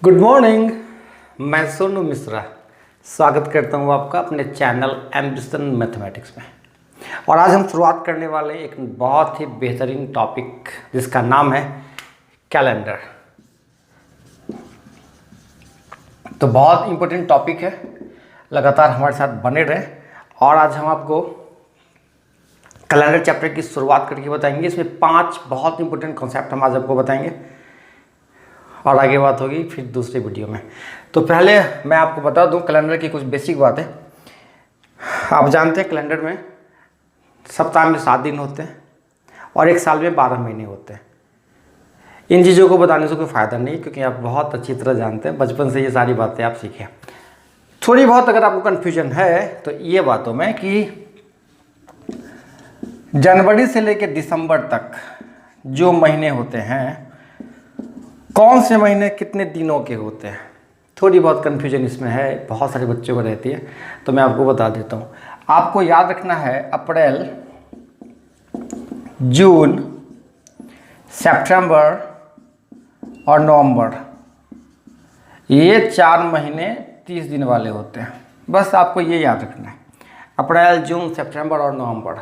Good morning. मैं सोनू मिश्रा स्वागत करता हूँ आपका अपने चैनल एम्बिशन मैथमेटिक्स में। और आज हम शुरुआत करने वाले हैं एक बहुत ही बेहतरीन टॉपिक जिसका नाम है कैलेंडर। तो बहुत इम्पोर्टेंट टॉपिक है, लगातार हमारे साथ बने रहें। और आज हम आपको कैलेंडर चैप्टर की शुरुआत करके बताएंगे। इसमें 5 बहुत इंपॉर्टेंट कॉन्सेप्ट हम आज आपको बताएंगे और आगे बात होगी फिर दूसरे वीडियो में। तो पहले मैं आपको बता दूं कैलेंडर की कुछ बेसिक बातें। आप जानते हैं कैलेंडर में सप्ताह में 7 दिन होते हैं और एक साल में 12 महीने होते हैं। इन चीज़ों को बताने से कोई फ़ायदा नहीं, क्योंकि आप बहुत अच्छी तरह जानते हैं, बचपन से ये सारी बातें आप सीखें। थोड़ी बहुत अगर आपको कन्फ्यूजन है तो ये बातों में कि जनवरी से लेकर दिसंबर तक जो महीने होते हैं, कौन से महीने कितने दिनों के होते हैं, थोड़ी बहुत कन्फ्यूजन इसमें है, बहुत सारे बच्चों को रहती है। तो मैं आपको बता देता हूँ। आपको याद रखना है अप्रैल, जून, सितंबर और नवंबर, ये 4 महीने 30 दिन वाले होते हैं। बस आपको ये याद रखना है, अप्रैल, जून, सितंबर और नवंबर।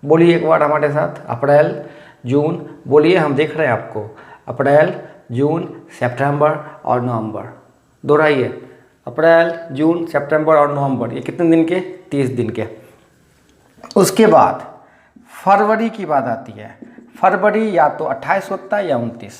बोलिए एक बार हमारे साथ, अप्रैल, जून, बोलिए, हम देख रहे हैं आपको। अप्रैल, जून, सितंबर और नवंबर, दोहराइए। अप्रैल, जून, सितंबर और नवंबर, ये कितने दिन के? 30 दिन के। उसके बाद फरवरी की बात आती है। फरवरी या तो 28 होता है या 29।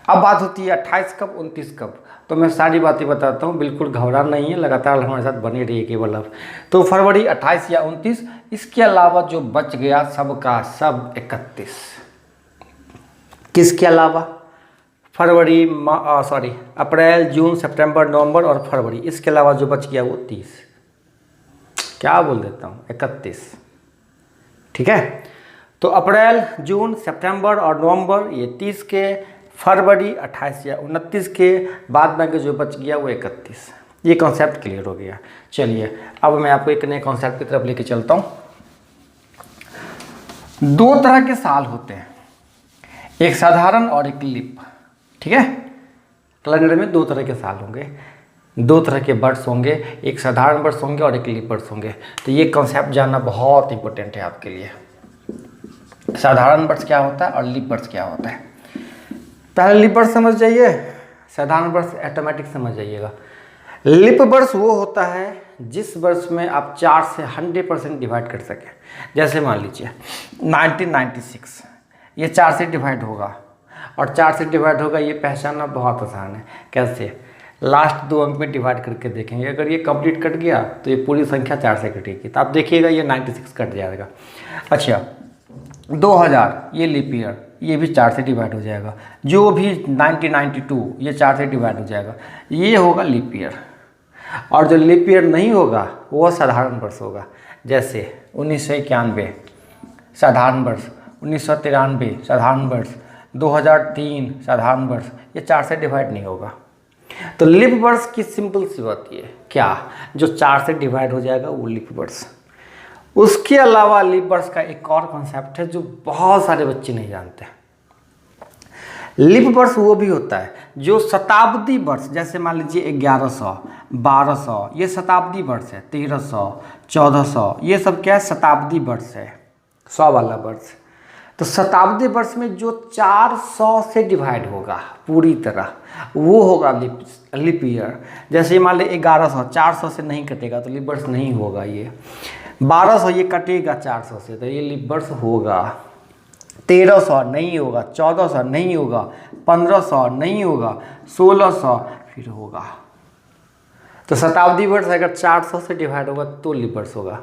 अब बात होती है 28 कब, 29 कब। तो मैं सारी बातें बताता हूँ, बिल्कुल घबराना नहीं है, लगातार हमारे साथ बने रहिए केवल अब। तो फरवरी 28 या 29, इसके अलावा जो बच गया सबका सब 31। किसके अलावा? फरवरी, अप्रैल, जून, सितंबर, नवंबर और फरवरी, इसके अलावा जो बच गया वो 30। क्या बोल देता हूँ, 31। ठीक है। तो अप्रैल, जून, सितंबर और नवंबर ये 30 के, फरवरी 28 या 29 के, बाद में जो बच गया वो 31। ये कॉन्सेप्ट क्लियर हो गया। चलिए अब मैं आपको एक नए कॉन्सेप्ट की तरफ लेके चलता हूँ। 2 तरह के साल होते हैं, एक साधारण और एक लीप। ठीक है। कैलेंडर में 2 तरह के साल होंगे, 2 तरह के वर्ष होंगे, एक साधारण वर्ष होंगे और एक लीप वर्ष होंगे। तो ये कॉन्सेप्ट जानना बहुत इंपॉर्टेंट है आपके लिए। साधारण वर्ष क्या होता है और लीप वर्ष क्या होता है। पहले लीप वर्ष समझ जाइए, साधारण वर्ष ऑटोमेटिक समझ जाइएगा। लीप वर्ष वो होता है जिस वर्ष में आप 4 से 100% डिवाइड कर सकें। जैसे मान लीजिए 1996, ये 4 से डिवाइड होगा, और 4 से डिवाइड होगा, ये पहचानना बहुत आसान है। कैसे? लास्ट 2 अंक में डिवाइड करके देखेंगे, अगर ये कंप्लीट कट गया तो ये पूरी संख्या 4 से कटेगी, तो आप देखिएगा ये 96 कट जाएगा। अच्छा, 2000 ये लीप ईयर, ये भी 4 से डिवाइड हो जाएगा। जो भी 1992 ये 4 से डिवाइड हो जाएगा, ये होगा लीप ईयर। और जो लीप ईयर नहीं होगा वो साधारण वर्ष होगा। जैसे 1991 साधारण वर्ष, 1993 साधारण वर्ष, 2003 साधारण वर्ष, ये 4 से डिवाइड नहीं होगा। तो लीप वर्ष की सिंपल सी बात ये क्या, जो 4 से डिवाइड हो जाएगा वो लीप वर्ष। उसके अलावा लीप वर्ष का एक और कॉन्सेप्ट है जो बहुत सारे बच्चे नहीं जानते। लीप वर्ष वो भी होता है जो शताब्दी वर्ष, जैसे मान लीजिए 1100, 1200, ये शताब्दी वर्ष है। 1300, 1400, ये सब क्या है? शताब्दी वर्ष है, 100 वाला वर्ष। तो शताब्दी वर्ष में जो 400 से डिवाइड होगा पूरी तरह, वो होगा लीप ईयर। जैसे मान ली 1100, 400 से नहीं कटेगा तो लीप वर्ष नहीं होगा। ये 1200 ये कटेगा 400 से, तो ये लीप वर्ष होगा। 1300 नहीं होगा, 1400 नहीं होगा, 1500 नहीं होगा, 1600 फिर होगा। तो शताब्दी वर्ष अगर 400 से डिवाइड होगा तो लीप वर्ष होगा।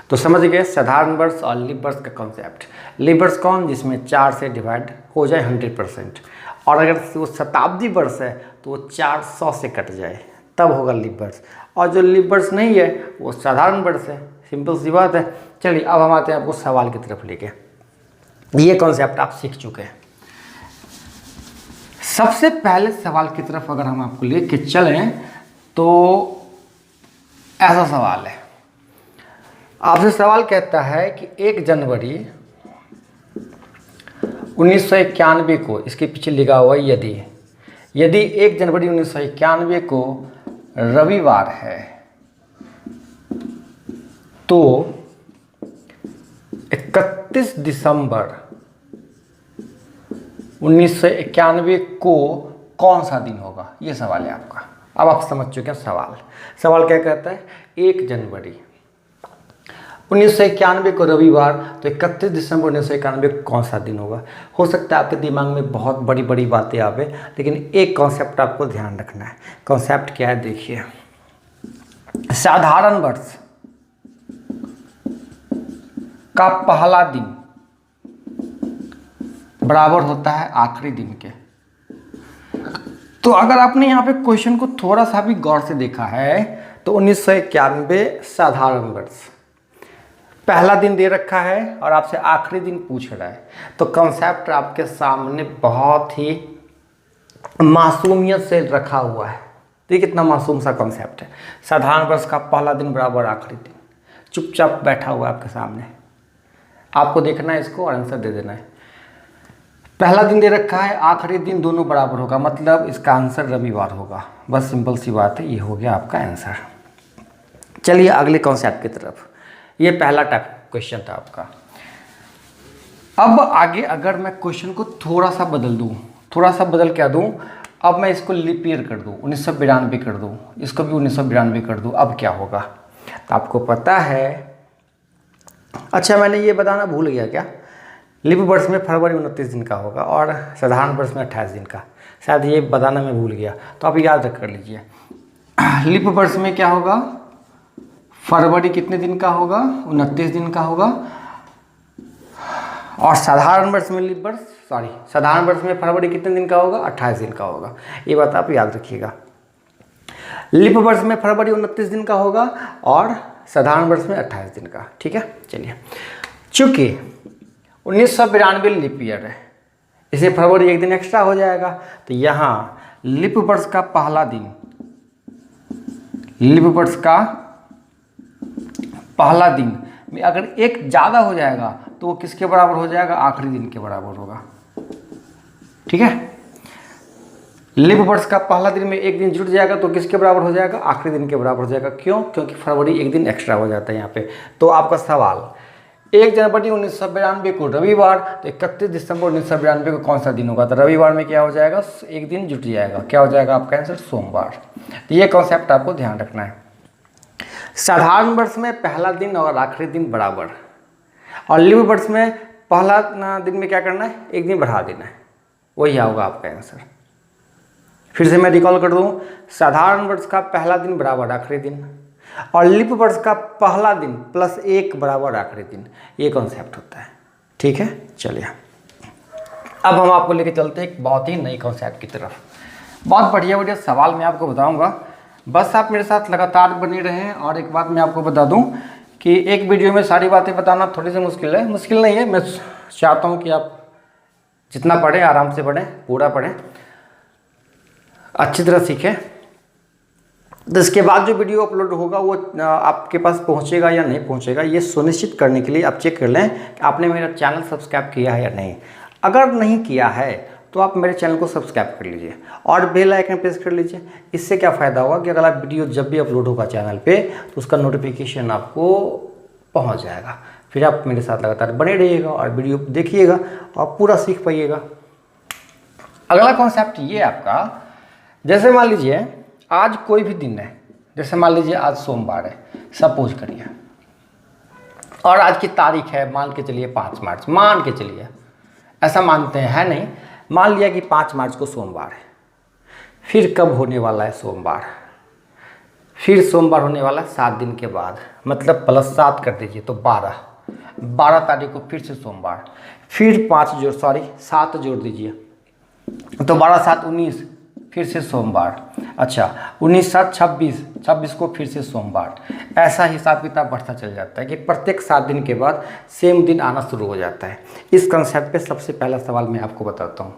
तो समझ गए साधारण वर्ष और लीप वर्ष का कॉन्सेप्ट। लीप वर्ष कौन? जिसमें 4 से डिवाइड हो जाए 100%, और अगर वो शताब्दी वर्ष है तो वो 400 से कट जाए, तब होगा लीप वर्ष। और जो लीप वर्ष नहीं है वो साधारण वर्ष है। सिंपल सी बात है। चलिए अब हम आते हैं आपको सवाल की तरफ लेके। ये कॉन्सेप्ट आप सीख चुके हैं। सबसे पहले सवाल की तरफ अगर हम आपको लेके चलें तो ऐसा सवाल है, आपसे सवाल कहता है कि 1 जनवरी 1991 को, इसके पीछे लिखा हुआ यदि यदि 1 जनवरी 1991 को रविवार है तो 31 दिसंबर 1991 को कौन सा दिन होगा, ये सवाल है आपका। अब आप समझ चुके हैं सवाल क्या कहता है, 1 जनवरी 1991 को रविवार तो 31 दिसंबर 1991 को कौन सा दिन होगा। हो सकता है आपके दिमाग में बहुत बड़ी बड़ी बातें आवे, लेकिन एक कॉन्सेप्ट आपको ध्यान रखना है। कॉन्सेप्ट क्या है देखिए, साधारण वर्ष का पहला दिन बराबर होता है आखिरी दिन के। तो अगर आपने यहाँ पे क्वेश्चन को थोड़ा सा भी गौर से देखा है तो 1991 साधारण वर्ष पहला दिन दे रखा है और आपसे आखिरी दिन पूछ रहा है, तो कॉन्सेप्ट आपके सामने बहुत ही मासूमियत से रखा हुआ है। देखिए कितना मासूम सा कॉन्सेप्ट है, साधारण वर्ष का पहला दिन बराबर आखिरी दिन, चुपचाप बैठा हुआ है आपके सामने, आपको देखना है इसको और आंसर दे देना है। पहला दिन दे रखा है, आखिरी दिन दोनों बराबर होगा, मतलब इसका आंसर रविवार होगा। बस सिंपल सी बात है, ये हो गया आपका आंसर। चलिए अगले कॉन्सेप्ट की तरफ। ये पहला टाइप क्वेश्चन था आपका। अब आगे अगर मैं क्वेश्चन को थोड़ा सा बदल दूं, थोड़ा सा बदल क्या दूं, अब मैं इसको लीप ईयर कर दूं, 1992 कर दूं, इसको भी 1992 कर दूं, अब क्या होगा। तो आपको पता है, अच्छा मैंने ये बताना भूल गया क्या, लीप वर्ष में फरवरी 29 दिन का होगा और साधारण वर्ष में 28 दिन का, शायद ये बताना मैं भूल गया, तो आप याद रख कर लीजिए। लीप वर्ष में क्या होगा, फरवरी कितने दिन का होगा, 29 दिन का होगा, और साधारण वर्ष में साधारण वर्ष में फरवरी कितने दिन का होगा, 28 दिन का होगा। ये बात आप याद रखिएगा। लीप वर्ष में फरवरी 29 दिन का होगा और साधारण वर्ष में 28 दिन का, ठीक है। चलिए, चूंकि 1992 लीप ईयर है, इसे फरवरी एक दिन एक्स्ट्रा हो जाएगा, तो यहाँ लीप वर्ष का पहला दिन, लीप वर्ष का पहला दिन में अगर एक ज़्यादा हो जाएगा तो वो किसके बराबर हो जाएगा, आखिरी दिन के बराबर होगा, ठीक है। लीप वर्ष का पहला दिन में एक दिन जुड़ जाएगा तो किसके बराबर हो जाएगा, आखिरी दिन के बराबर हो जाएगा। क्यों, क्योंकि फरवरी एक दिन एक्स्ट्रा हो जाता है यहाँ पे। तो आपका सवाल, 1 जनवरी 1992 को रविवार तो 31 दिसंबर 1992 को कौन सा दिन होगा, तो रविवार में क्या हो जाएगा, एक दिन जुट जाएगा, क्या हो जाएगा आपका आंसर, सोमवार। तो ये कॉन्सेप्ट आपको ध्यान रखना है। साधारण वर्ष में पहला दिन और आखिरी दिन बराबर, और लीप वर्ष में पहला दिन में क्या करना है, एक दिन बढ़ा देना है, वही होगा आपका आंसर। फिर से मैं रिकॉल कर दूं, साधारण वर्ष का पहला दिन बराबर आखिरी दिन और लीप वर्ष का पहला दिन प्लस 1 बराबर आखिरी दिन, ये कॉन्सेप्ट होता है, ठीक है। चलिए अब हम आपको लेके चलते हैं एक बहुत ही नई कॉन्सेप्ट की तरफ। बहुत बढ़िया सवाल मैं आपको बताऊंगा, बस आप मेरे साथ लगातार बने रहें। और एक बात मैं आपको बता दूं कि एक वीडियो में सारी बातें बताना थोड़ी सी मुश्किल है, मुश्किल नहीं है। मैं चाहता हूं कि आप जितना पढ़ें आराम से पढ़ें, पूरा पढ़ें, अच्छी तरह सीखें। तो इसके बाद जो वीडियो अपलोड होगा वो आपके पास पहुंचेगा या नहीं पहुंचेगा, ये सुनिश्चित करने के लिए आप चेक कर लें कि आपने मेरा चैनल सब्सक्राइब किया है या नहीं। अगर नहीं किया है तो आप मेरे चैनल को सब्सक्राइब कर लीजिए और बेल आइकन प्रेस कर लीजिए। इससे क्या फ़ायदा होगा कि अगला वीडियो जब भी अपलोड होगा चैनल पे तो उसका नोटिफिकेशन आपको पहुंच जाएगा। फिर आप मेरे साथ लगातार बने रहिएगा और वीडियो देखिएगा और पूरा सीख पाइएगा। अगला कॉन्सेप्ट ये आपका, जैसे मान लीजिए आज कोई भी दिन है, जैसे मान लीजिए आज सोमवार है, सपोज करिए, और आज की तारीख है मान के चलिए 5 मार्च, मान के चलिए, ऐसा मानते हैं, है नहीं, मान लिया कि 5 मार्च को सोमवार है। फिर कब होने वाला है सोमवार, फिर सोमवार होने वाला है 7 दिन के बाद, मतलब +7 कर दीजिए तो 12 तारीख को फिर से सोमवार, फिर 7 जोड़ दीजिए तो 12 7 19, फिर से सोमवार, अच्छा 19 7 26 को फिर से सोमवार। ऐसा हिसाब किताब बढ़ता चल जाता है कि प्रत्येक 7 दिन के बाद सेम दिन आना शुरू हो जाता है। इस कंसेप्ट पे सबसे पहला सवाल मैं आपको बताता हूँ।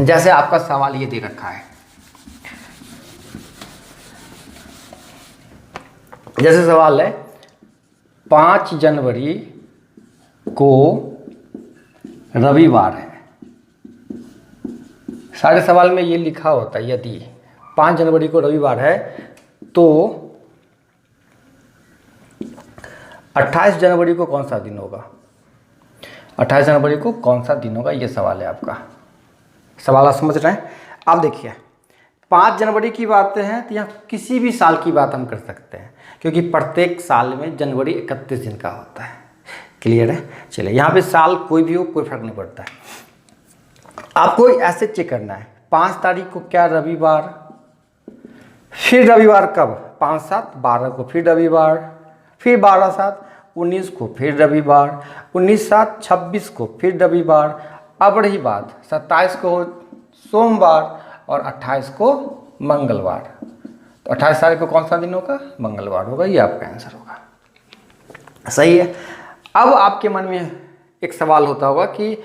जैसे आपका सवाल ये दे रखा है, जैसे सवाल है 5 जनवरी को रविवार है, सारे सवाल में ये लिखा होता है, यदि 5 जनवरी को रविवार है तो 28 जनवरी को कौन सा दिन होगा, 28 जनवरी को कौन सा दिन होगा, ये सवाल है आपका। सवाल आप समझ रहे हैं। आप देखिए 5 जनवरी की बातें हैं तो यहाँ किसी भी साल की बात हम कर सकते हैं, क्योंकि प्रत्येक साल में जनवरी 31 दिन का होता है। क्लियर है। चलिए यहाँ पे साल कोई भी हो कोई फर्क नहीं पड़ता है। आपको ऐसे चेक करना है 5 तारीख को क्या रविवार, फिर रविवार कब 5-7 12 को फिर रविवार, फिर 12-7 19 को फिर रविवार, 19-7 26 को फिर रविवार। अब रही बात 27 को सोमवार और 28 को मंगलवार। तो 28 तारीख को कौन सा दिन होगा, मंगलवार होगा। ये आपका आंसर होगा। सही है। अब आपके मन में एक सवाल होता होगा कि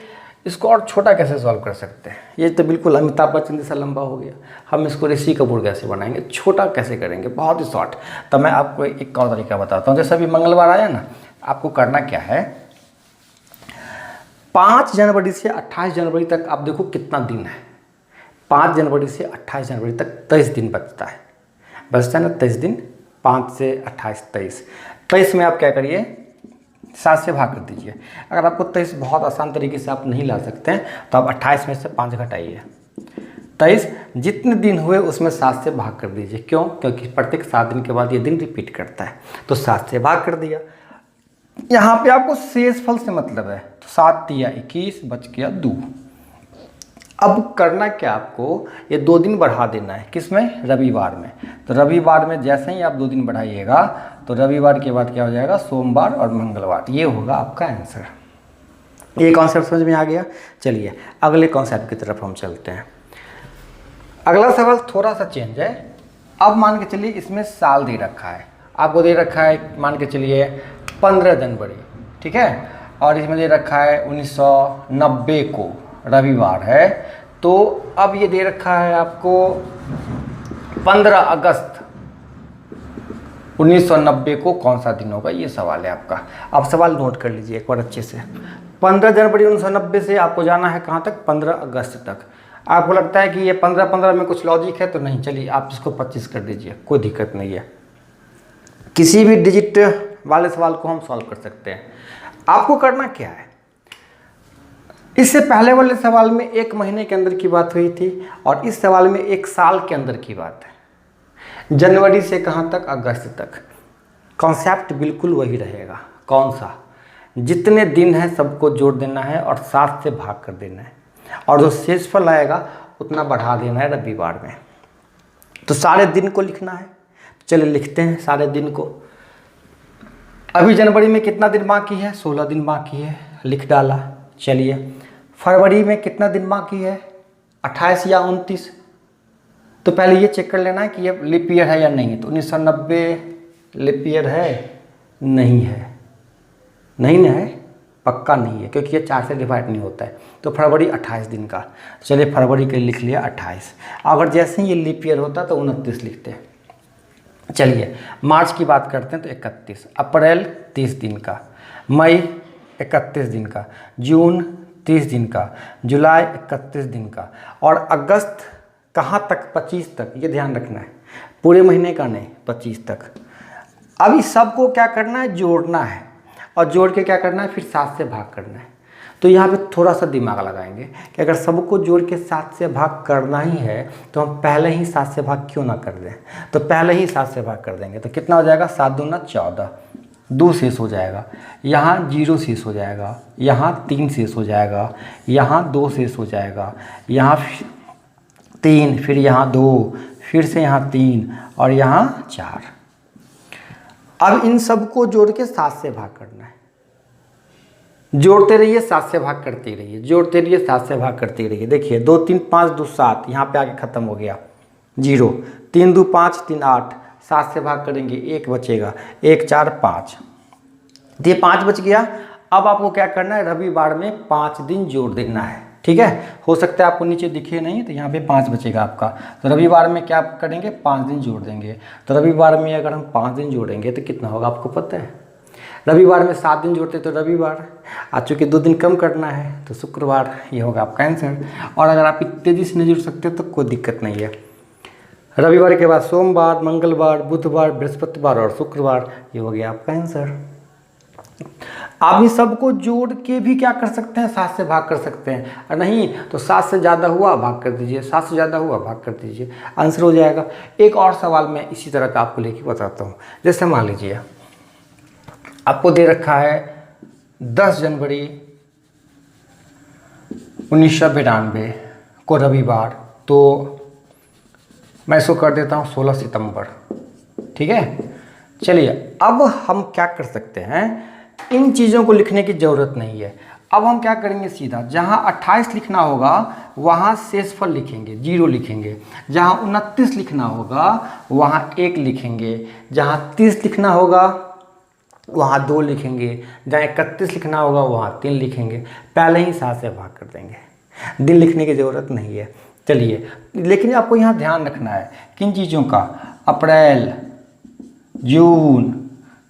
इसको और छोटा कैसे सॉल्व कर सकते हैं। ये तो बिल्कुल अमिताभ बच्चन जैसा लंबा हो गया, हम इसको ऋषि कपूर कैसे बनाएंगे, छोटा कैसे करेंगे, बहुत ही शॉर्ट। तो मैं आपको एक और तरीका बताता हूँ। जैसे अभी मंगलवार आया ना, आपको करना क्या है, 5 जनवरी से 28 जनवरी तक आप देखो कितना दिन है। 5 जनवरी से 28 जनवरी तक 23 दिन बचता है ना, 23 दिन। 5 से 28 23 में आप क्या करिए, 7 से भाग कर दीजिए। अगर आपको 23 बहुत आसान तरीके से आप नहीं ला सकते हैं तो आप 28 में से 5 घटाइए। 23 जितने दिन हुए उसमें 7 से भाग कर दीजिए। क्यों? क्योंकि प्रत्येक 7 दिन के बाद ये दिन रिपीट करता है। तो 7 से भाग कर दिया। यहाँ पे आपको शेषफल से मतलब है, तो 7 तिया 21 बच गया 2। अब करना क्या आपको, ये 2 दिन बढ़ा देना है। किस में, रविवार में। तो रविवार में जैसे ही आप 2 दिन बढ़ाइएगा तो रविवार के बाद क्या हो जाएगा, सोमवार और मंगलवार। ये होगा आपका आंसर। ये कॉन्सेप्ट समझ में आ गया। चलिए अगले कॉन्सेप्ट की तरफ हम चलते हैं। अगला सवाल थोड़ा सा चेंज है। अब मान के चलिए इसमें साल दे रखा है, आपको दे रखा है मान के चलिए 15 जनवरी, ठीक है, और इसमें दे रखा है 1990 को रविवार है। तो अब ये दे रखा है आपको 15 अगस्त 1990 को कौन सा दिन होगा, ये सवाल है आपका। आप सवाल नोट कर लीजिए एक बार अच्छे से। 15 जनवरी 1990 से आपको जाना है कहाँ तक, 15 अगस्त तक। आपको लगता है कि ये 15-15 में कुछ लॉजिक है, तो नहीं, चलिए आप इसको 25 कर दीजिए, कोई दिक्कत नहीं है। किसी भी डिजिट वाले सवाल को हम सॉल्व कर सकते हैं। आपको करना क्या है, इससे पहले वाले सवाल में 1 महीने के अंदर की बात हुई थी और इस सवाल में 1 साल के अंदर की बात है। जनवरी से कहाँ तक, अगस्त तक। कॉन्सेप्ट बिल्कुल वही रहेगा। कौन सा, जितने दिन हैं सबको जोड़ देना है और 7 से भाग कर देना है, और जो शेषफल आएगा उतना बढ़ा देना है रविवार में। तो सारे दिन को लिखना है। चलिए लिखते हैं सारे दिन को। अभी जनवरी में कितना दिन बाकी है, 16 दिन बाकी है, लिख डाला। चलिए फरवरी में कितना दिन बाकी है, 28 या 29। तो पहले ये चेक कर लेना है कि ये लीप ईयर है या नहीं। तो 1990 लीप ईयर है, नहीं है, नहीं ना है, पक्का नहीं है, क्योंकि ये 4 से डिवाइड नहीं होता है। तो फरवरी 28 दिन का। चलिए फरवरी के लिए लिख लिया 28। अगर जैसे ही ये लीप ईयर होता तो 29 लिखते हैं। चलिए मार्च की बात करते हैं तो 31, अप्रैल 30 दिन का, मई 31 दिन का, जून 30 दिन का, जुलाई 31 दिन का, और अगस्त कहाँ तक, 25 तक। ये ध्यान रखना है, पूरे महीने का नहीं, 25 तक। अब इस सब को क्या करना है, जोड़ना है, और जोड़ के क्या करना है, फिर 7 से भाग करना है। तो यहाँ पे थोड़ा सा दिमाग लगाएंगे कि अगर सबको जोड़ के 7 से भाग करना ही है तो हम पहले ही 7 से भाग क्यों ना कर दें। तो पहले ही 7 से भाग कर देंगे तो कितना हो जाएगा, 7 दूना 14, 2 शेष हो जाएगा, यहाँ 0 शेष हो जाएगा, यहाँ 3 शेष हो जाएगा, यहाँ 2 शेष हो जाएगा, यहाँ 3, फिर यहाँ 2, फिर से यहाँ 3 और यहाँ 4। अब इन सबको जोड़ के 7 से भाग करना है। जोड़ते रहिए, 7 से भाग करते रहिए, जोड़ते रहिए, 7 से भाग करते रहिए। देखिए 2 3 5 2 7, यहाँ पे आके ख़त्म हो गया 0, 3 2 5 3 8, 7 से भाग करेंगे 1 बचेगा, 1 4 5, तो ये 5 बच गया। अब आपको क्या करना है, रविवार में 5 दिन जोड़ देना है। ठीक है, हो सकता है आपको नीचे दिखे नहीं, तो यहाँ पे 5 बचेगा आपका। तो रविवार में क्या करेंगे, 5 दिन जोड़ देंगे। तो रविवार में अगर हम 5 दिन जोड़ेंगे तो कितना होगा आपको पता है, रविवार में 7 दिन जोड़ते तो रविवार, आज चूँकि 2 दिन कम करना है तो शुक्रवार, ये होगा आपका आंसर। और अगर आप तेज़ी से नहीं जुड़ सकते तो कोई दिक्कत नहीं है। रविवार के बाद सोमवार, मंगलवार, बुधवार, बृहस्पतिवार और शुक्रवार, ये हो गया आपका आंसर। आप इस सबको जोड़ के भी क्या कर सकते हैं, 7 से भाग कर सकते हैं, और नहीं तो 7 से ज़्यादा हुआ भाग कर दीजिए, 7 से ज़्यादा हुआ भाग कर दीजिए, आंसर हो जाएगा। एक और सवाल मैं इसी तरह का आपको लेके बताता हूँ। जैसे मान लीजिए आपको दे रखा है 10 जनवरी 1992 को रविवार, तो मैं इसको कर देता हूँ 16 सितंबर, ठीक है। चलिए अब हम क्या कर सकते हैं, इन चीज़ों को लिखने की ज़रूरत नहीं है। अब हम क्या करेंगे, सीधा जहाँ 28 लिखना होगा वहाँ शेषफल लिखेंगे, 0 लिखेंगे। जहाँ 29 लिखना होगा वहाँ 1 लिखेंगे। जहाँ 30 लिखना होगा वहाँ 2 लिखेंगे। जहाँ 31 लिखना होगा वहाँ 3 लिखेंगे। पहले ही 7 से भाग कर देंगे, दिन लिखने की ज़रूरत नहीं है। चलिए, लेकिन आपको यहाँ ध्यान रखना है किन चीज़ों का, अप्रैल, जून,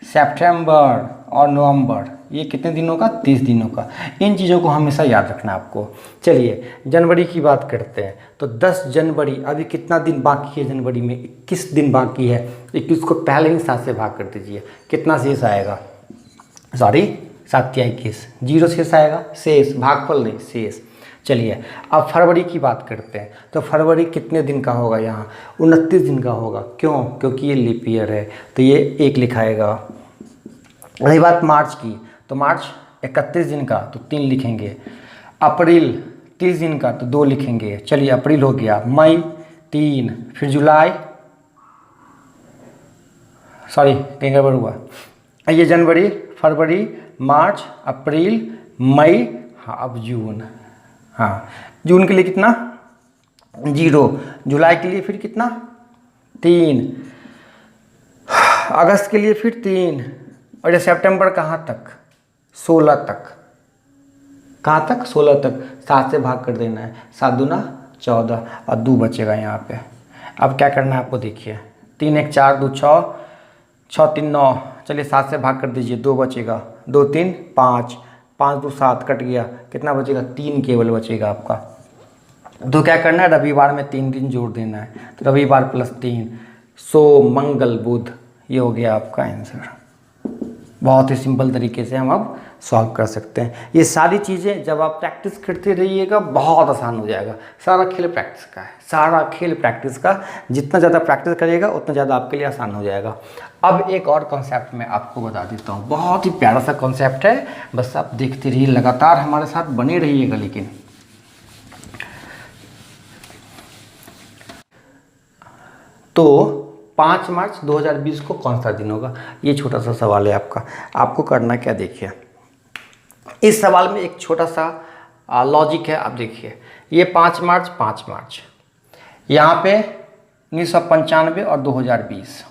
सितंबर और नवंबर, ये कितने दिनों का, 30 दिनों का। इन चीज़ों को हमेशा याद रखना है आपको। चलिए जनवरी की बात करते हैं, तो 10 जनवरी, अभी कितना दिन बाकी है जनवरी में, 21 दिन बाकी है। 21 को पहले ही 7 से भाग कर दीजिए, कितना शेष आएगा, सॉरी 7 या 21, 0 शेष आएगा, शेष, भागफल नहीं, शेष। चलिए अब फरवरी की बात करते हैं, तो फरवरी कितने दिन का होगा, यहाँ 29 दिन का होगा। क्यों, क्योंकि ये लीप ईयर है तो ये 1 लिखाएगा। रही बात मार्च की, तो मार्च 31 दिन का तो 3 लिखेंगे। अप्रैल 30 दिन का तो 2 लिखेंगे। चलिए अप्रैल हो गया, मई 3, फिर जुलाई, सॉरी कहीं गड़बड़ हुआ, ये जनवरी, फरवरी, मार्च, अप्रैल, मई, हाँ अब जून, हाँ जून के लिए कितना, 0, जुलाई के लिए फिर कितना, 3, अगस्त के लिए फिर 3, और ये सितंबर कहाँ तक, 16 तक, कहाँ तक, 16 तक। 7 से भाग कर देना है, 7 दूना 14 और 2 बचेगा यहाँ पे। अब क्या करना है आपको, देखिए 3 1 4 2 6, 6 3 9, चलिए 7 से भाग कर दीजिए, 2 बचेगा, 2 3 5, 5 2 7, कट गया, कितना बचेगा, 3 केवल बचेगा आपका। तो क्या करना है, रविवार में 3 दिन जोड़ देना है, तो रविवार प्लस 3, सोम मंगल बुध, ये हो गया आपका आंसर। बहुत ही सिंपल तरीके से हम अब सॉल्व कर सकते हैं। ये सारी चीज़ें जब आप प्रैक्टिस करते रहिएगा बहुत आसान हो जाएगा। सारा खेल प्रैक्टिस का है, सारा खेल प्रैक्टिस का। जितना ज़्यादा प्रैक्टिस करिएगा उतना ज़्यादा आपके लिए आसान हो जाएगा। अब एक और कॉन्सेप्ट मैं आपको बता देता हूँ, बहुत ही प्यारा सा कॉन्सेप्ट है, बस आप देखते रहिए, लगातार हमारे साथ बने रहिएगा। लेकिन तो 5 मार्च 2020 को कौन सा दिन होगा, ये छोटा सा सवाल है आपका। आपको करना क्या, देखिए इस सवाल में एक छोटा सा लॉजिक है। आप देखिए ये 5 मार्च, यहाँ पे 1995 और 2020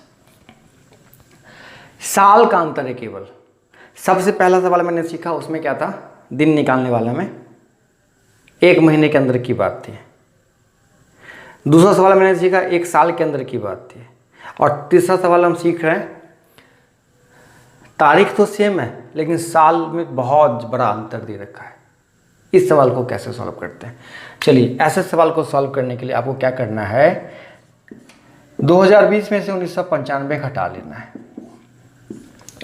साल का अंतर है केवल। सबसे पहला सवाल मैंने सीखा, उसमें क्या था, दिन निकालने वाला में 1 महीने के अंदर की बात थी। दूसरा सवाल मैंने सीखा 1 साल के अंदर की बात थी। और तीसरा सवाल हम सीख रहे हैं, तारीख तो सेम है लेकिन साल में बहुत बड़ा अंतर दे रखा है। इस सवाल को कैसे सॉल्व करते हैं, चलिए ऐसे सवाल को सॉल्व करने के लिए आपको क्या करना है, 2020 में से 1995 घटा लेना है।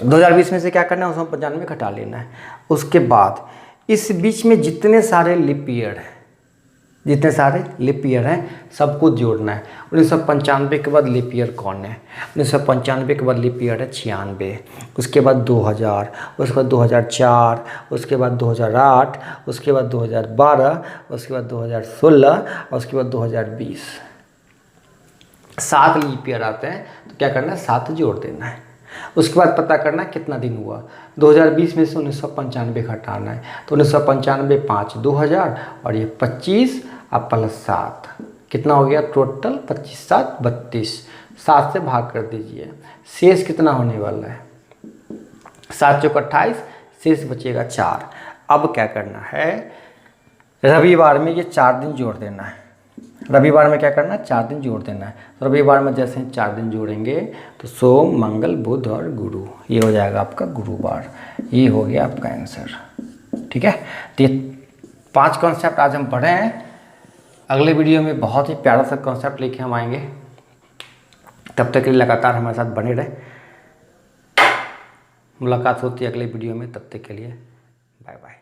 2020 में से क्या करना है, 1995 घटा लेना है। उसके बाद इस बीच में जितने सारे लिप ईयर हैं, जितने सारे लिप ईयर हैं सबको जोड़ना है। 1995 के बाद लिप ईयर कौन है, 1995 के बाद लिप ईयर है 96, उसके बाद 2000, उसके बाद 2004, उसके बाद 2008, उसके बाद 2012, उसके बाद 2016 और उसके बाद 2020। 7 लीप ईयर आते हैं, तो क्या करना है, 7 जोड़ देना है। उसके बाद पता करना है कितना दिन हुआ, 2020 में से 1995 घटाना है, तो 1995 5 2000 और ये 25 अब प्लस 7, कितना हो गया टोटल, 25 7 32। 7 से भाग कर दीजिए, शेष कितना होने वाला है, 7 चौक 28, शेष बचेगा 4। अब क्या करना है, रविवार में ये 4 दिन जोड़ देना है, रविवार में क्या करना है, 4 दिन जोड़ देना है। तो रविवार में जैसे 4 दिन जोड़ेंगे तो सोम, मंगल, बुध और गुरु, ये हो जाएगा आपका गुरुवार। ये हो गया आपका आंसर। ठीक है, तो ये 5 कॉन्सेप्ट आज हम पढ़े हैं। अगले वीडियो में बहुत ही प्यारा सा कॉन्सेप्ट लेके हम आएंगे। तब तक के लिए लगातार हमारे साथ बने रहे। मुलाकात होती है अगले वीडियो में, तब तक के लिए बाय बाय।